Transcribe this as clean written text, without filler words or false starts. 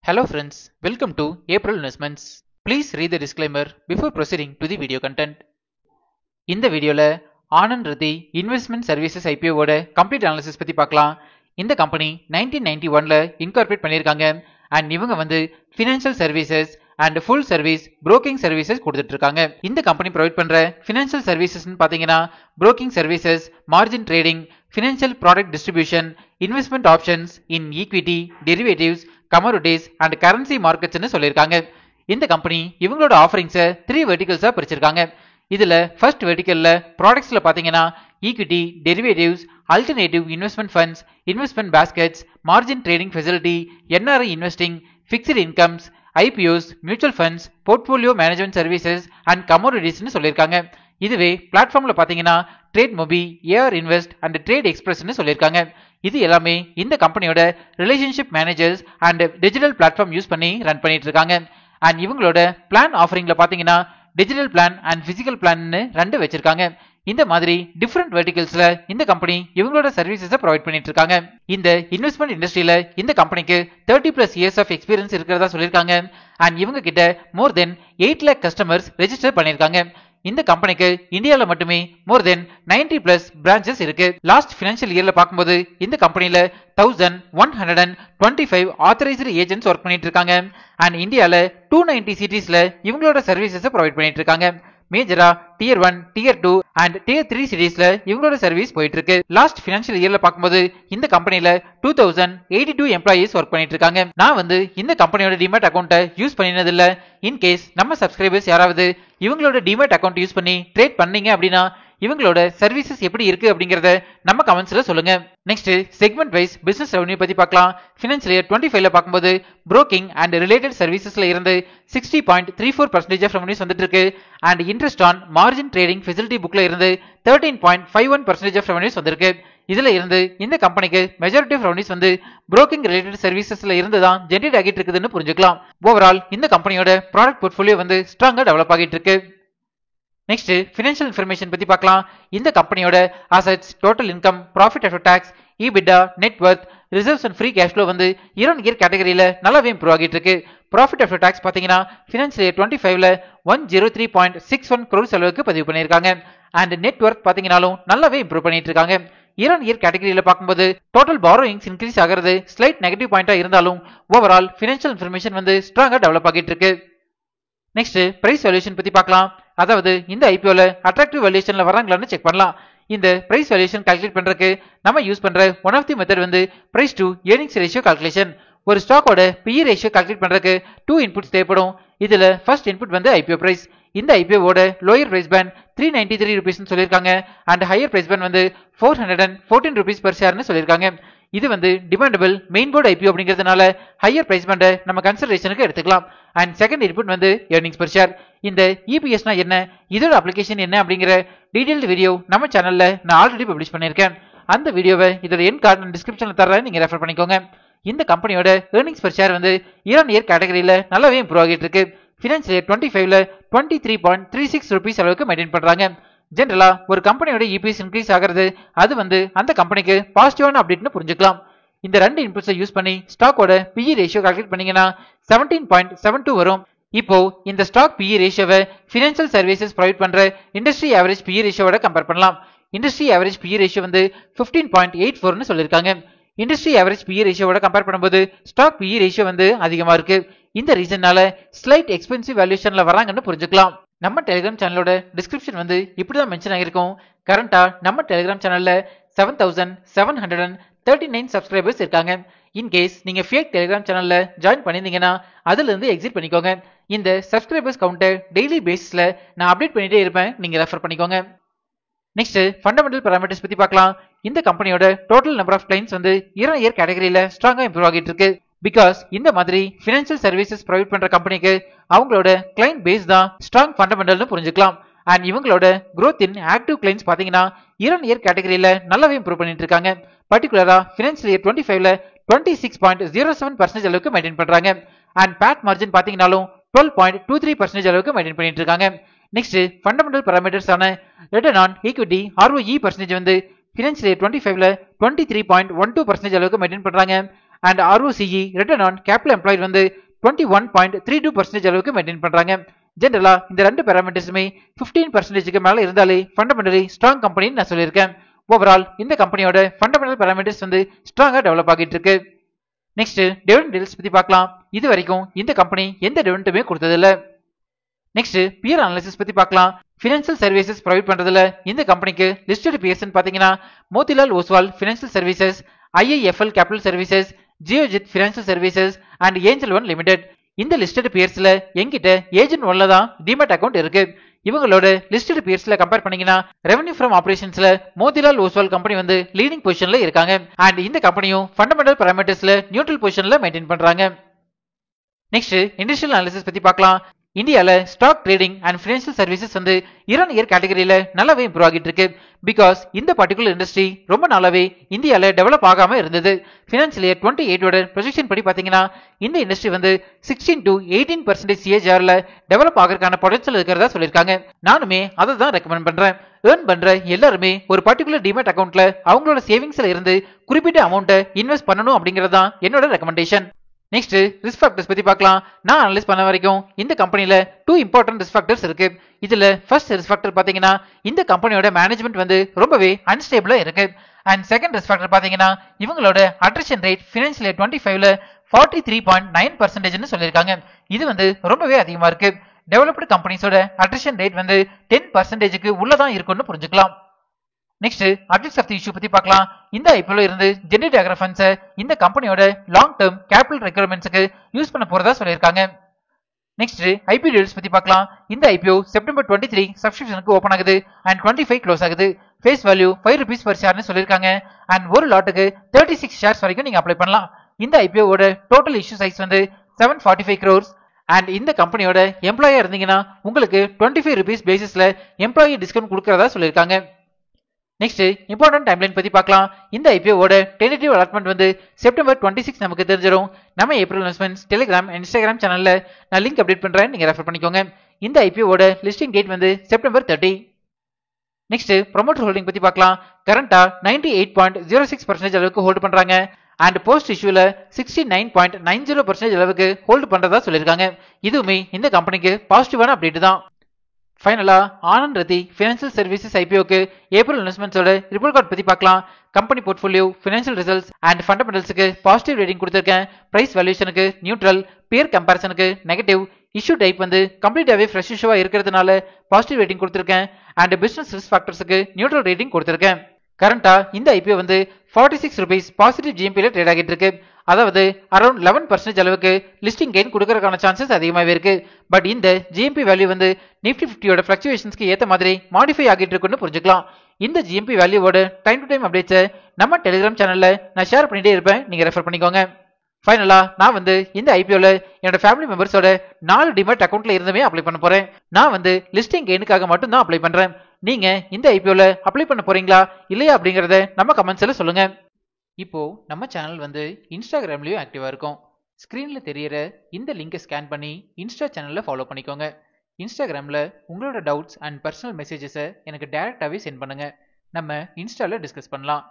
Hello friends, welcome to April Investments. Please read the disclaimer before proceeding to the video content. இந்த வீடியோல Anand Rathi investment services IPO ஓட complete analysis பத்தி பார்க்கலாம். இந்த company 1991ல incorporate பண்ணிருக்காங்க அண்ட் இவங்க வந்து financial services and full service broking services கொடுத்துட்டு இருக்காங்க. இந்த கம்பெனி ப்ரொவைட் பண்ற ஃபினான்ஷியல் சர்வீசஸ்னு பாத்தீங்கன்னா broking services, margin trading, financial product distribution, investment options in equity, derivatives, commodities and currency மார்க்கெட்ஸ்னு சொல்லியிருக்காங்க. இந்த கம்பெனி இவங்களோட ஆஃபரிங்ஸை 3 வெர்டிகல்ஸா பிரிச்சிருக்காங்க. இதுல ஃபர்ஸ்ட் வெர்டிகல்ல ப்ராடக்ட்ஸ்ல பாத்தீங்கன்னா equity, derivatives, alternative investment funds, investment baskets, margin trading facility, NRI investing, fixed incomes, IPOs, mutual funds, portfolio management services and கமோடிட்டிஸ்னு சொல்லியிருக்காங்க. இதுவே பிளாட்ஃபார்ம்ல பாத்தீங்கன்னா trade mobi, AR invest and trade எக்ஸ்பிரஸ்னு சொல்லியிருக்காங்க. இது எல்லாமே இந்த கம்பெனியோட relationship managers and digital platform use பண்ணி ரன் பண்ணிட்டு இருக்காங்க. அண்ட் இவங்களோட பிளான் ஆஃபரிங்ல பாத்தீங்கன்னா டிஜிட்டல் பிளான் அண்ட் பிசிக்கல் பிளான்னு 2 வச்சிருக்காங்க. இந்த மாதிரி டிஃபரெண்ட் வெர்டிகல்ஸ்ல இந்த கம்பெனி இவங்களோட சர்வீசஸை ப்ரொவைட் பண்ணிட்டு இருக்காங்க. இந்த இன்வெஸ்ட்மெண்ட் இண்டஸ்ட்ரியில இந்த கம்பெனிக்கு 30+ இயர்ஸ் ஆஃப் எக்ஸ்பீரியன்ஸ் இருக்கிறதா சொல்லியிருக்காங்க. அண்ட் இவங்க கிட்ட மோர் தென் 8 lakh கஸ்டமர்ஸ் ரெஜிஸ்டர் பண்ணிருக்காங்க. இந்த கம்பெனிக்கு இந்தியாவில் மட்டுமே மோர் தென் 90+ பிரான்ச்சஸ் இருக்கு. லாஸ்ட் ஃபினான்ஷியல் இயர்ல பார்க்கும்போது இந்த கம்பெனில 1125 ஆத்தரைஸ்டு ஏஜென்ட்ஸ் ஒர்க் பண்ணிட்டு இருக்காங்க. அண்ட் இந்தியால 290 சிட்டிஸ்ல இவங்களோட சர்வீசஸை ப்ரொவைட் பண்ணிட்டு இருக்காங்க. மேஜரா Tier 1, Tier 2 அண்ட் Tier 3 சிட்டிஸ்ல இவங்களோட சர்வீஸ் போயிட்டு இருக்கு. லாஸ்ட் ஃபினான்ஷியல் இயர்ல பார்க்கும்போது இந்த கம்பெனில 2082 எம்ப்ளாயிஸ் ஒர்க் பண்ணிட்டு இருக்காங்க. நான் வந்து இந்த கம்பெனியோட டிமேட் அக்கௌண்ட்டை யூஸ் பண்ணினது இல்ல. இன்கேஸ் நம்ம சப்ஸ்கிரைபர்ஸ் யாராவது இவங்களோட டிமேட் அக்கௌண்ட் யூஸ் பண்ணி ட்ரேட் பண்ணீங்க அப்படின்னா இவங்களோட சர்வீசஸ் எப்படி இருக்கு அப்படிங்கறத நம்ம கமெண்ட்ஸ்ல சொல்லுங்க. Next segment wise business revenue பத்தி பார்க்கலாம். ஃபினான்ஷியல் இயர் 25ல பார்க்கும்போது broking அண்ட் ரிலேட்டட் சர்வீசஸ்ல இருந்து 60.34% ஆஃப் ரெவன்யூஸ் வந்துட்டு இருக்கு. And interest on margin trading facility புக்ல இருந்து 13.51% ஆஃப் ரெவன்யூஸ் வந்திருக்கு. இதுல இருந்து இந்த கம்பெனிக்கு மெஜாரிட்டி ஆஃப் ரெவன்யூஸ் வந்து broking ரிலேட்டட் சர்வீசஸ்ல இருந்து தான் ஜெனரேட் ஆகிட்டு இருக்குதுன்னு புரிஞ்சுக்கலாம். ஓவரால் இந்த கம்பெனியோட ப்ராடக்ட் போர்ட்ஃபோலியோ வந்து ஸ்ட்ராங்கா டெவலப் ஆகிட்டு இருக்கு. நெக்ஸ்ட் ஃபினான்ஷியல் இன்ஃபர்மேஷன் பத்தி பார்க்கலாம். இந்த கம்பெனியோட assets, total income, profit after tax, EBITDA, net worth, reserves and free cash flow வந்து இயர் கேட்டகரியில நல்லாவே இம்ப்ரூவ் ஆகிட்டு இருக்கு. ப்ராஃபிட் ஆஃப்டர் டாக்ஸ் பாத்தீங்கன்னா ஃபினான்ஷியல் இயர் 25ல 103.61 crores அளவுக்கு பதிவு பண்ணிருக்காங்க. அண்ட் நெட் வர்த் பாத்தீங்கன்னாலும் நல்லாவே இம்ப்ரூவ் பண்ணிட்டு இருக்காங்க. இயர் கேட்டகரியில பார்க்கும்போது டோட்டல் பாரோயிங்ஸ் இன்க்ரீஸ் ஆகிறது ஸ்லைட் நெகட்டிவ் பாயிண்டா இருந்தாலும் ஓவரால் ஃபினான்ஷியல் இன்ஃபர்மேஷன் வந்து ஸ்ட்ராங்கா டெவலப் ஆகிட்டு இருக்கு. நெக்ஸ்ட் பிரைஸ் வேல்யூஷன் பத்தி பார்க்கலாம். அதாவது இந்த IPOல அட்ராக்டிவ் வேல்யூஷன்ல வராங்களான்னு செக் பண்ணலாம். இந்த பிரைஸ் வேல்யூஷன் கால்குலேட் பண்றதுக்கு நம்ம யூஸ் பண்ற ஒன் ஆஃப் தி மெத்தட் வந்து price to earnings ratio calculation. ஒரு ஸ்டாக்கோட PE ரேஷியோ கால்குலேட் பண்றதுக்கு 2 இன்புட்ஸ் தேவைப்படும். இதுல ஃபர்ஸ்ட் இன்புட் வந்து IPO பிரைஸ். இந்த IPOவோட லோயர் பிரைஸ் பேண்ட் 393 ரூபீஸ்னு சொல்லியிருக்காங்க. அண்ட் ஹையர் பிரைஸ் பேண்ட் வந்து 414 ரூபீஸ் per ஷேர்னு சொல்லியிருக்காங்க. இது வந்து டிமாண்டபிள் மெயின் போர்டு IPO அப்படிங்கிறதுனால ஹையர் பிரைஸ் பேண்டை நம்ம கன்சிடரேஷனுக்கு எடுத்துக்கலாம். அண்ட் செகண்ட் இன்புட் வந்து ஏர்னிங்ஸ் per ஷேர். இந்த EPSனா என்ன, இதோட அப்ளிகேஷன் என்ன அப்படிங்கிற டீடைல்டு வீடியோ நம்ம சேனல்ல நான் ஆல்ரெடி பப்ளிஷ் பண்ணியிருக்கேன். அந்த வீடியோவை இதோட எண்ட் கார்டு டிஸ்கிரிப்ஷன்ல தரேன், நீங்க ரெஃபர் பண்ணிக்கோங்க. இந்த கம்பெனியோட ஏர்னிங்ஸ் per ஷேர் வந்து இயர் கேட்டகரியில நல்லாவே இம்ப்ரூவ் ஆகிட்டு இருக்கு. ஃபினான்ஷியல் இயர் 25ல 23.36 ரூபீஸ் அளவுக்கு மெயின்டைன் பண்றாங்க. ஜெனரலா ஒரு கம்பெனியோட EPS இன்க்ரீஸ் ஆகிறது அது வந்து அந்த கம்பெனிக்கு பாசிட்டிவான அப்டேட்னு புரிஞ்சுக்கலாம். இந்த 2 இன்புட்ஸை யூஸ் பண்ணி ஸ்டாக்கோட PE ரேஷியோ கால்குலேட் பண்ணீங்கன்னா 17.72 வரும். இப்போ இந்த ஸ்டாக் PE ரேஷியோவை ஃபினான்ஷியல் சர்வீசஸ் ப்ரொவைட் பண்ற இண்டஸ்ட்ரி ஆவரேஜ் PE ரேஷியோட கம்பேர் பண்ணலாம். இண்டஸ்ட்ரி ஆவரேஜ் PE ரேஷியோ வந்து 15.84னு சொல்லியிருக்காங்க. இண்டஸ்ட்ரி ஆவரேஜ் PE ரேஷியோட கம்பேர் பண்ணும்போது ஸ்டாக் PE ரேஷியோ வந்து அதிகமா இருக்கு. இந்த ரீசன்னால ஸ்லைட் எக்ஸ்பென்சிவ் வேல்யூஷன்ல வராங்கன்னு புரிஞ்சுக்கலாம். நம்ம டெலிகிராம் சேனலோட டிஸ்கிரிப்ஷன் வந்து இப்படிதான் மென்ஷன் ஆகிருக்கும். கரண்டா நம்ம டெலிகிராம் சேனல்ல 7739 சப்ஸ்கிரைபர்ஸ் இருக்காங்க. இன்கேஸ் நீங்க ஃபேக் டெலிகிராம் சேனல்ல ஜாயின் பண்ணிருந்தீங்கன்னா அதுல இருந்து எக்ஸிட் பண்ணிக்கோங்க. இந்த சப்ஸ்கிரைபர்ஸ் கவுண்டை டெய்லி பேசிஸ்ல நான் அப்டேட் பண்ணிட்டே இருப்பேன், நீங்க ரெஃபர் பண்ணிக்கோங்க. நெக்ஸ்ட் ஃபண்டமெண்டல் பாராமீட்டர்ஸ் பத்தி பார்க்கலாம். இந்த கம்பெனியோட டோட்டல் நம்பர் ஆஃப் கிளைண்ட்ஸ் வந்து இயர் கேட்டகரியில ஸ்ட்ராங்கா இம்ப்ரூவ் ஆகிட்டு இருக்கு. பிகாஸ் இந்த மாதிரி ஃபினான்ஷியல் சர்வீசஸ் ப்ரொவைட் பண்ற கம்பெனிக்கு அவங்களோட கிளைண்ட் பேஸ் தான் ஸ்ட்ராங் ஃபண்டமெண்டல்னு புரிஞ்சுக்கலாம். அண்ட் இவங்களோட growth in ஆக்டிவ் கிளைண்ட்ஸ் பாத்தீங்கன்னா இயர் கேட்டகரியில நல்லாவே இம்ப்ரூவ் பண்ணிட்டு இருக்காங்க. பர்டிகுலரா ஃபினான்ஷியல் இயர் 25ல 26.07% அளவுக்கு மெயின்டைன் பண்றாங்க. அண்ட் PAT மார்ஜின் பாத்தீங்கன்னாலும் 12.23% அளவுக்கு மெயின்டைன் பண்ணிட்டு இருக்காங்க. நெக்ஸ்ட் ஃபண்டமெண்டல் பாராமீட்டர்ஸ் ஆன return on equity ROE percentage வந்து ஃபினான்ஷியல் இயர் 25ல 23.12% அளவுக்கு மெயின்டைன் பண்றாங்க. And ROCE return on capital employed வந்து 21.32% அளவுக்கு மெயின்டைன் பண்றாங்க. ஜெனரலா இந்த ரெண்டு பாராமீட்டர்ஸுமே 15%க்கு மேல இருந்தாலே ஃபண்டமெண்டலி ஸ்ட்ராங் கம்பெனின்னு நான் சொல்லியிருக்கேன். ஓவரால் இந்த கம்பெனியோட ஃபண்டமெண்டல் பாராமீட்டர்ஸ் வந்து ஸ்ட்ராங்கா டெவலப் ஆகிட்டு இருக்கு. நெக்ஸ்ட் டிவிடெண்ட் டீல்ஸ் பத்தி பார்க்கலாம். இது வரைக்கும் இந்த கம்பெனி எந்த டிவிடெண்டுமே கொடுத்ததில்ல. நெக்ஸ்ட் பியர் அனாலிசிஸ் பத்தி பார்க்கலாம். ஃபினான்ஷியல் சர்வீசஸ் ப்ரொவைட் பண்றதுல இந்த கம்பெனிக்கு லிஸ்டட் பியர்ஸ் பாத்தீங்கன்னா Motilal Oswal financial services, IIFL capital services, Geojit financial services and Angel One limited. இந்த லிஸ்டட் பியர்ஸ்ல எங்கிட்ட ஏஜென்ட் ஒன்ல தான் டிமேட் அக்கௌண்ட் இருக்கு. இவங்களோட லிஸ்டட் பியர்ஸ்ல கம்பேர் பண்ணீங்கன்னா ரெவன்யூ ஃப்ரம் ஆபரேஷன்ஸ்ல மோதிலால் ஓஸ்வால் கம்பெனி வந்து லீடிங் பொசிஷன்ல இருக்காங்க. அண்ட் இந்த கம்பெனியும் ஃபண்டமெண்டல் பாராமீட்டர்ஸ்ல நியூட்ரல் பொசிஷன்ல மெயின்டைன் பண்றாங்க. நெக்ஸ்ட் இண்டஸ்ட்ரியல் அனாலிசிஸ் பத்தி பார்க்கலாம். இந்தியால stock trading and financial services வந்து இயர் கேட்டகரியில நல்லாவே இம்ப்ரூவ் ஆகிட்டு இருக்கு. பிகாஸ் இந்த பர்டிகுலர் இண்டஸ்ட்ரி ரொம்ப நாளாவே இந்தியால டெவலப் ஆகாம இருந்தது. ஃபினான்ஷியல் இயர் 28 ப்ரொஜெக்ஷன் படி பாத்தீங்கன்னா இந்த இண்டஸ்ட்ரி வந்து 16 to 18% CAGRல டெவலப் ஆகிறதுக்கான பொட்டன்ஷியல் இருக்கிறதா சொல்லியிருக்காங்க. நானுமே அதை தான் ரெக்கமெண்ட் பண்றேன். ஏர்ன் பண்ற எல்லாருமே ஒரு பர்டிகுலர் டிமேட் அக்கௌண்ட்ல அவங்களோட சேவிங்ஸ்ல இருந்து குறிப்பிட்ட அமௌண்ட்டை இன்வெஸ்ட் பண்ணணும் அப்படிங்கறது தான் என்னோட ரெக்கமெண்டேஷன். நெக்ஸ்ட் ரிஸ்க் ஃபேக்டர்ஸ் பத்தி பார்க்கலாம். நான் அனலைஸ் பண்ண வரைக்கும் இந்த கம்பெனில 2 இம்பார்ட்டன்ட் ரிஸ்க் ஃபேக்டர்ஸ் இருக்கு. இதுல ஃபர்ஸ்ட் ரிஸ்க் ஃபேக்டர் பாத்தீங்கன்னா இந்த கம்பெனியோட மேனேஜ்மெண்ட் வந்து ரொம்பவே அன்ஸ்டேபிளா இருக்கு. அண்ட் செகண்ட் ரிஸ்க் ஃபேக்டர் பாத்தீங்கன்னா இவங்களோட அட்ரிஷன் ரேட் ஃபினான்ஷியல் இயர் 25ல 43.9% சொல்லியிருக்காங்க. இது வந்து ரொம்பவே அதிகமா இருக்கு. டெவலப்டு கம்பெனிஸோட அட்ரிஷன் ரேட் வந்து 10%க்கு உள்ளதான் இருக்குன்னு புரிஞ்சுக்கலாம். நெக்ஸ்ட் அட்ரிக்ஸ் ஆஃப் தி இஷ்யூ பத்தி பார்க்கலாம். இந்த ஐபிஓல இருந்து ஜெனரேட் ஆகிற ஃபண்ட்ஸை இந்த கம்பெனியோட லாங் டேர்ம் கேபிட்டல் ரெக்யர்மெண்ட்ஸ்க்கு யூஸ் பண்ண போறதா சொல்லியிருக்காங்க. நெக்ஸ்ட் ஐபிஓ டீல்ஸ் பத்தி பார்க்கலாம். இந்த ஐபிஓ செப்டம்பர் 23 சப்ஸ்கிரிப்ஷனுக்கு ஓபன் ஆகுது அண்ட் 25 க்ளோஸ் ஆகுது. ஃபேஸ் வேல்யூ ₹5 per ஷேர்னு சொல்லியிருக்காங்க. அண்ட் ஒரு லாட்டுக்கு 36 ஷேர்ஸ் வரைக்கும் நீங்க அப்ளை பண்ணலாம். இந்த ஐபிஓட டோட்டல் இஷ்யூ சைஸ் வந்து 745 crores. அண்ட் இந்த கம்பெனியோட எம்ப்ளாயா இருந்தீங்கன்னா உங்களுக்கு ₹25 பேசிஸ்ல எம்ப்ளாயி டிஸ்கவுண்ட் கொடுக்கறதா சொல்லியிருக்காங்க. நெக்ஸ்ட் இம்பார்ட்டன்ட் டைம்லைன் பத்தி பார்க்கலாம். இந்த ஐபிஓட டென்டேட்டிவ் அலாட்மெண்ட் வந்து செப்டம்பர் 26 நமக்கு தெரிஞ்சிடும். நம்ம ஏப்ரல் இன்வெஸ்ட்மெண்ட்ஸ் டெலிகிராம் இன்ஸ்டாகிராம் சேனல்ல நான் லிங்க் அப்டேட் பண்றேன், நீங்க ரெஃபர் பண்ணிக்கோங்க. இந்த ஐபிஓட லிஸ்டிங் டேட் வந்து செப்டம்பர் 30. நெக்ஸ்ட் ப்ரொமோட்டர் ஹோல்டிங் பத்தி பார்க்கலாம். கரண்டா 98.06% அளவுக்கு ஹோல்ட் பண்றாங்க. அண்ட் போஸ்ட் இஷ்யூல 69.90% அளவுக்கு ஹோல்ட் பண்றதா சொல்லியிருக்காங்க. இதுவுமே இந்த கம்பெனிக்கு பாசிட்டிவான அப்டேட் தான். ஃபைனலா ஆனந்த் ரதி ஃபினான்ஷியல் சர்வீசஸ் ஐபிஓக்கு ஏப்ரல் இன்வெஸ்ட்மெண்ட்ஸோட ரிப்போர்ட் கார்டு பத்தி பார்க்கலாம். Company portfolio, financial results and ஃபண்டமெண்டல்ஸுக்கு பாசிட்டிவ் ரேட்டிங் கொடுத்திருக்கேன். பிரைஸ் வேல்யூஷனுக்கு நியூட்ரல், பியர் கம்பேரிசனுக்கு நெகட்டிவ், இஷ்யூ டைப் வந்து கம்ப்ளீட்டாவே ஃப்ரெஷ் இஷ்யூவா இருக்கிறதுனால பாசிட்டிவ் ரேட்டிங் கொடுத்திருக்கேன். அண்ட் பிசினஸ் ரிஸ்க் ஃபேக்டர்ஸுக்கு நியூட்ரல் ரேட்டிங் கொடுத்திருக்கேன். கரண்டா இந்த ஐபிஓ வந்து ₹46 பாசிட்டிவ் ஜிஎம்பில ட்ரேட் ஆகிட்டு இருக்கு. அதாவது அரௌண்ட் 11% அளவுக்கு லிஸ்டிங் கெயின் கொடுக்கறதுக்கான சான்சஸ் அதிகமாகவே இருக்கு. பட் இந்த ஜிஎம்பி வேல்யூ வந்து நிஃப்டி 50யோட ஃபிளக்சுவேஷன்ஸ்க்கு ஏற்ற மாதிரி மாடிஃபை ஆகிட்டு இருக்குன்னு புரிஞ்சுக்கலாம். இந்த ஜிஎம்பி வேல்யூவோட டைம் டு டைம் அப்டேட்ஸை நம்ம டெலிகிராம் சேனல்ல நான் ஷேர் பண்ணிட்டே இருப்பேன், நீங்க ரெஃபர் பண்ணிக்கோங்க. ஃபைனலா நான் வந்து இந்த ஐபிஓல என்னோட ஃபேமிலி மெம்பர்ஸோட 4 டிமேட் அக்கௌண்ட்ல இருந்துமே அப்ளை பண்ண போறேன். நான் வந்து லிஸ்டிங் கெயினுக்காக மட்டும் தான் அப்ளை பண்றேன். நீங்க இந்த ஐபிஓல அப்ளை பண்ண போறீங்களா இல்லையா அப்படிங்கறத நம்ம கமெண்ட்ஸ்ல சொல்லுங்க. இப்போ நம்ம சேனல் வந்து இன்ஸ்டாகிராம்லயும் ஆக்டிவா இருக்கும். ஸ்கிரீன்ல தெரியற இந்த லிங்கை ஸ்கேன் பண்ணி இன்ஸ்டா சேனல்ல ஃபாலோ பண்ணிக்கோங்க. இன்ஸ்டாகிராம்ல உங்களோட டவுட்ஸ் அண்ட் பர்சனல் மெசேஜஸை எனக்கு டைரக்டாவே சென்ட் பண்ணுங்க. நம்ம இன்ஸ்டால டிஸ்கஸ் பண்ணலாம்.